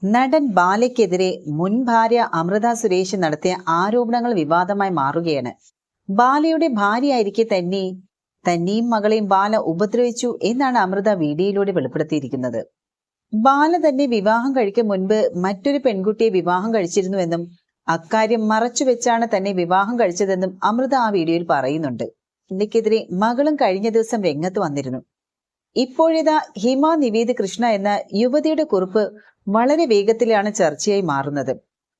നടൻ ബാലയ്ക്കെതിരെ മുൻ ഭാര്യ അമൃത സുരേഷ് നടത്തിയ ആരോപണങ്ങൾ വിവാദമായി മാറുകയാണ്. ബാലയുടെ ഭാര്യയായിരിക്കെ തന്നെയും മകളെയും ബാല ഉപദ്രവിച്ചു എന്നാണ് അമൃത വീഡിയോയിലൂടെ വെളിപ്പെടുത്തിയിരിക്കുന്നത്. ബാല തന്നെ വിവാഹം കഴിക്കും മുൻപ് മറ്റൊരു പെൺകുട്ടിയെ വിവാഹം കഴിച്ചിരുന്നുവെന്നും അക്കാര്യം മറച്ചുവെച്ചാണ് തന്നെ വിവാഹം കഴിച്ചതെന്നും അമൃത ആ വീഡിയോയിൽ പറയുന്നുണ്ട്. ഇതിനെതിരെ മകളും കഴിഞ്ഞ ദിവസം രംഗത്ത് വന്നിരുന്നു. ഇപ്പോഴിതാ ഹിമ നിവേദ് കൃഷ്ണ എന്ന യുവതിയുടെ കുറിപ്പ് വളരെ വേഗത്തിലാണ് ചർച്ചയായി മാറുന്നത്.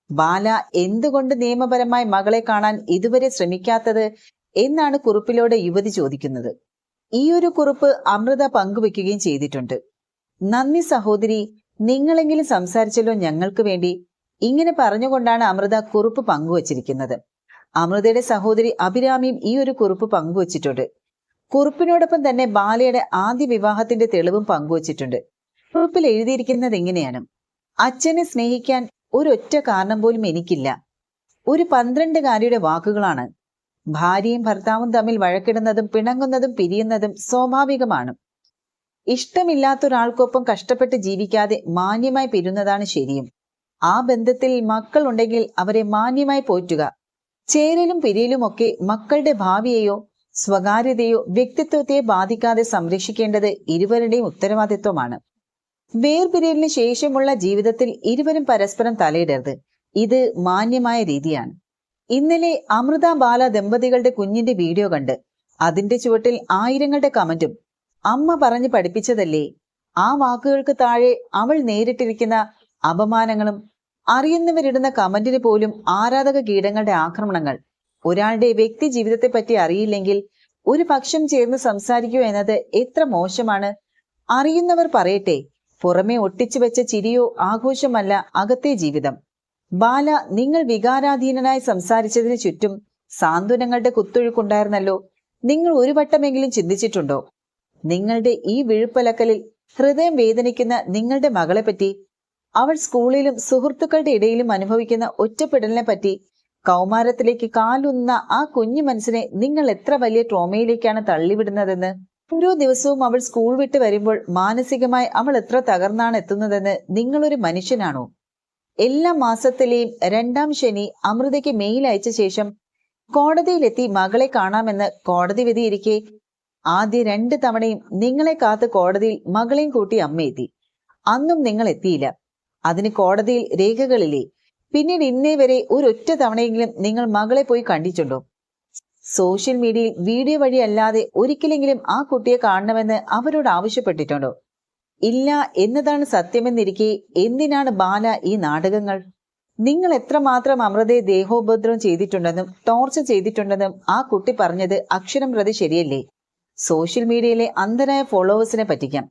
ബാല എന്തുകൊണ്ട് നിയമപരമായി മകളെ കാണാൻ ഇതുവരെ ശ്രമിക്കാത്തത് എന്നാണ് കുറിപ്പിലൂടെ യുവതി ചോദിക്കുന്നത്. ഈ ഒരു കുറിപ്പ് അമൃത പങ്കുവെക്കുകയും ചെയ്തിട്ടുണ്ട്. നന്ദി സഹോദരി, നിങ്ങളെങ്കിലും സംസാരിച്ചല്ലോ ഞങ്ങൾക്ക് വേണ്ടി. ഇങ്ങനെ പറഞ്ഞുകൊണ്ടാണ് അമൃത കുറിപ്പ് പങ്കുവച്ചിരിക്കുന്നത്. അമൃതയുടെ സഹോദരി അഭിരാമിയും ഈ ഒരു കുറിപ്പ് പങ്കുവച്ചിട്ടുണ്ട്. കുറിപ്പിനോടൊപ്പം തന്നെ ബാലയുടെ ആദ്യ വിവാഹത്തിന്റെ തെളിവും പങ്കുവച്ചിട്ടുണ്ട്. കുറിപ്പിൽ എഴുതിയിരിക്കുന്നത് ഇങ്ങനെയാണ്: അച്ഛനെ സ്നേഹിക്കാൻ ഒരൊറ്റ കാരണം പോലും എനിക്കില്ല. ഒരു 12-കാരിയുടെ വാക്കുകളാണ്. ഭാര്യയും ഭർത്താവും തമ്മിൽ വഴക്കിടുന്നതും പിണങ്ങുന്നതും പിരിയുന്നതും സ്വാഭാവികമാണ്. ഇഷ്ടമില്ലാത്ത ഒരാൾക്കൊപ്പം കഷ്ടപ്പെട്ട് ജീവിക്കാതെ മാന്യമായി പിരിയുന്നതാണ് ശരിയും. ആ ബന്ധത്തിൽ മക്കൾ ഉണ്ടെങ്കിൽ അവരെ മാന്യമായി പോറ്റുക. ചേരലും പിരിയലും ഒക്കെ മക്കളുടെ ഭാവിയെയോ സ്വകാര്യതയോ വ്യക്തിത്വത്തെ ബാധിക്കാതെ സംരക്ഷിക്കേണ്ടത് ഇരുവരുടെയും ഉത്തരവാദിത്വമാണ്. വേർപിരിയലിന് ശേഷമുള്ള ജീവിതത്തിൽ ഇരുവരും പരസ്പരം തലയിടരുത്. ഇത് മാന്യമായ രീതിയാണ്. ഇന്നലെ അമൃത ബാല ദമ്പതികളുടെ കുഞ്ഞിന്റെ വീഡിയോ കണ്ട് അതിന്റെ ചുവട്ടിൽ ആയിരങ്ങളുടെ കമന്റും അമ്മ പറഞ്ഞു പഠിപ്പിച്ചതല്ലേ, ആ വാക്കുകൾക്ക് താഴെ അവൾ നേരിട്ടിരിക്കുന്ന അപമാനങ്ങളും അറിയുന്നവരിടുന്ന കമന്റിന് പോലും ആരാധക കീടങ്ങളുടെ ആക്രമണങ്ങൾ. ഒരാളുടെ വ്യക്തി ജീവിതത്തെ പറ്റി അറിയില്ലെങ്കിൽ ഒരു പക്ഷം ചേർന്ന് സംസാരിക്കുക എന്നത് എത്ര മോശമാണ്. അറിയുന്നവർ പറയട്ടെ. പുറമെ ഒട്ടിച്ചു വെച്ച ചിരിയോ ആഘോഷമല്ല അകത്തെ ജീവിതം. ബാല, നിങ്ങൾ വികാരാധീനനായി സംസാരിച്ചതിന് ചുറ്റും സാന്ത്വനങ്ങളുടെ കുത്തൊഴുക്കുണ്ടായിരുന്നല്ലോ. നിങ്ങൾ ഒരു വട്ടമെങ്കിലും ചിന്തിച്ചിട്ടുണ്ടോ? നിങ്ങളുടെ ഈ വിഴുപ്പലക്കലിൽ ഹൃദയം വേദനിക്കുന്ന നിങ്ങളുടെ മകളെ പറ്റി, അവൾ സ്കൂളിലും സുഹൃത്തുക്കളുടെ ഇടയിലും അനുഭവിക്കുന്ന ഒറ്റപ്പെടലിനെ പറ്റി, കൗമാരത്തിലേക്ക് കാലുന്ന ആ കുഞ്ഞു മനസ്സിനെ നിങ്ങൾ എത്ര വലിയ ട്രോമയിലേക്കാണ് തള്ളിവിടുന്നതെന്ന്. ഓരോ ദിവസവും അവൾ സ്കൂൾ വിട്ട് വരുമ്പോൾ മാനസികമായി അവൾ എത്ര തകർന്നാണ് എത്തുന്നതെന്ന് നിങ്ങളൊരു മനുഷ്യനാണോ? എല്ലാ മാസത്തിലെയും 2-ാം ശനി അമൃതയ്ക്ക് മെയിൽ അയച്ച ശേഷം കോടതിയിലെത്തി മകളെ കാണാമെന്ന് കോടതി വിധിയിരിക്കെ ആദ്യ 2 തവണയും നിങ്ങളെ കാത്ത് കോടതിയിൽ മകളെയും കൂട്ടി അമ്മ എത്തി. അന്നും നിങ്ങൾ എത്തിയില്ല. അതിന് കോടതിയിൽ രേഖകളില്ലേ? പിന്നീട് ഇന്നേ വരെ ഒരൊറ്റ തവണയെങ്കിലും നിങ്ങൾ മകളെ പോയി കണ്ടിട്ടുണ്ടോ? സോഷ്യൽ മീഡിയയിൽ വീഡിയോ വഴി അല്ലാതെ ഒരിക്കലെങ്കിലും ആ കുട്ടിയെ കാണണമെന്ന് അവരോട് ആവശ്യപ്പെട്ടിട്ടുണ്ടോ? ഇല്ല എന്നതാണ് സത്യമെന്നിരിക്കെ എന്തിനാണ് ബാല ഈ നാടകങ്ങൾ? നിങ്ങൾ എത്രമാത്രം അമൃതയെ ദേഹോപദ്രവം ചെയ്തിട്ടുണ്ടെന്നും ടോർച്ചർ ചെയ്തിട്ടുണ്ടെന്നും ആ കുട്ടി പറഞ്ഞത് അക്ഷരം പ്രതി ശരിയല്ലേ? സോഷ്യൽ മീഡിയയിലെ അന്ധരായ ഫോളോവേഴ്സിനെ പറ്റിക്കാം,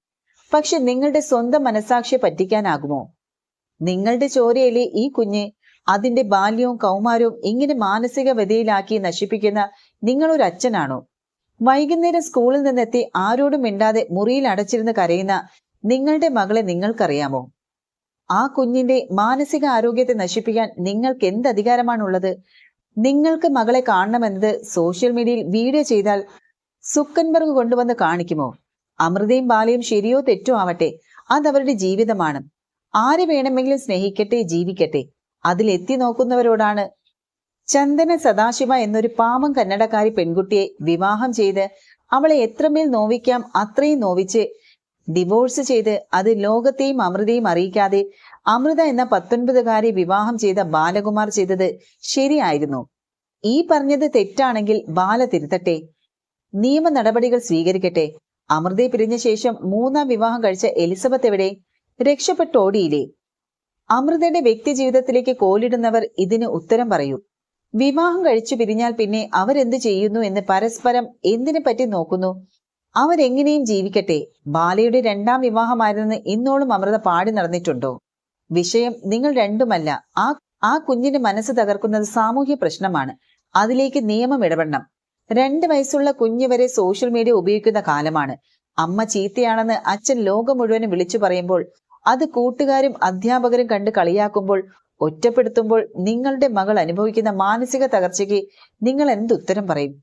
പക്ഷെ നിങ്ങളുടെ സ്വന്തം മനസാക്ഷിയെ പറ്റിക്കാനാകുമോ? നിങ്ങളുടെ ചോരയിലെ ഈ കുഞ്ഞ്, അതിന്റെ ബാല്യവും കൗമാരവും ഇങ്ങനെ മാനസിക വ്യതയിലാക്കി നശിപ്പിക്കുന്ന നിങ്ങളൊരു അച്ഛനാണോ? വൈകുന്നേരം സ്കൂളിൽ നിന്നെത്തി ആരോടും മിണ്ടാതെ മുറിയിൽ അടച്ചിരുന്ന് കരയുന്ന നിങ്ങളുടെ മകളെ നിങ്ങൾക്കറിയാമോ? ആ കുഞ്ഞിന്റെ മാനസിക ആരോഗ്യത്തെ നശിപ്പിക്കാൻ നിങ്ങൾക്ക് എന്ത് അധികാരമാണുള്ളത്? നിങ്ങൾക്ക് മകളെ കാണണമെന്നത് സോഷ്യൽ മീഡിയയിൽ വീഡിയോ ചെയ്താൽ സുക്കൻബർഗ് കൊണ്ടുവന്ന് കാണിക്കുമോ? അമൃതയും ബാലയും ശരിയോ തെറ്റോ ആവട്ടെ, അതവരുടെ ജീവിതമാണ്. ആരെ വേണമെങ്കിലും സ്നേഹിക്കട്ടെ, ജീവിക്കട്ടെ. അതിലെത്തി നോക്കുന്നവരോടാണ്. ചന്ദന സദാശിവ എന്നൊരു പാവം കന്നഡക്കാരി പെൺകുട്ടിയെ വിവാഹം ചെയ്ത് അവളെ എത്രമേൽ നോവിക്കാം അത്രയും നോവിച്ച് ഡിവോഴ്സ് ചെയ്ത് അത് ലോകത്തെയും അമൃതയും അറിയിക്കാതെ അമൃത എന്ന 19-കാരി വിവാഹം ചെയ്ത ബാലകുമാർ ചെയ്തത് ശരിയായിരുന്നു. ഈ പറഞ്ഞത് തെറ്റാണെങ്കിൽ ബാല തിരുത്തട്ടെ, നിയമ നടപടികൾ സ്വീകരിക്കട്ടെ. അമൃതയെ പിരിഞ്ഞ ശേഷം 3-ാം വിവാഹം കഴിച്ച എലിസബത്ത് എവിടെ? രക്ഷപ്പെട്ടോടിയില്ലേ? അമൃതയുടെ വ്യക്തി ജീവിതത്തിലേക്ക് കോലിടുന്നവർ ഇതിന് ഉത്തരം പറയൂ. വിവാഹം കഴിച്ചു പിരിഞ്ഞാൽ പിന്നെ അവരെന്ത് ചെയ്യുന്നു എന്ന് പരസ്പരം എന്തിനെ പറ്റി നോക്കുന്നു? അവരെങ്ങനെയും ജീവിക്കട്ടെ. ബാലയുടെ 2-ാം വിവാഹമായിരുന്നെന്ന് ഇന്നോളം അമൃത പാടി നടന്നിട്ടുണ്ടോ? വിഷയം നിങ്ങൾ രണ്ടുമല്ല. ആ കുഞ്ഞിന്റെ മനസ്സ് തകർക്കുന്നത് സാമൂഹ്യ പ്രശ്നമാണ്. അതിലേക്ക് നിയമം ഇടപെടണം. 2 വയസ്സുള്ള കുഞ്ഞ് വരെ സോഷ്യൽ മീഡിയ ഉപയോഗിക്കുന്ന കാലമാണ്. അമ്മ ചീത്തയാണെന്ന് അച്ഛൻ ലോകം മുഴുവനും വിളിച്ചു പറയുമ്പോൾ, അത് കൂട്ടുകാരും അധ്യാപകരും കണ്ട് കളിയാക്കുമ്പോൾ, ഒറ്റപ്പെടുത്തുമ്പോൾ നിങ്ങളുടെ മകൾ അനുഭവിക്കുന്ന മാനസിക തകർച്ചയ്ക്ക് നിങ്ങൾ എന്തുത്തരം പറയും?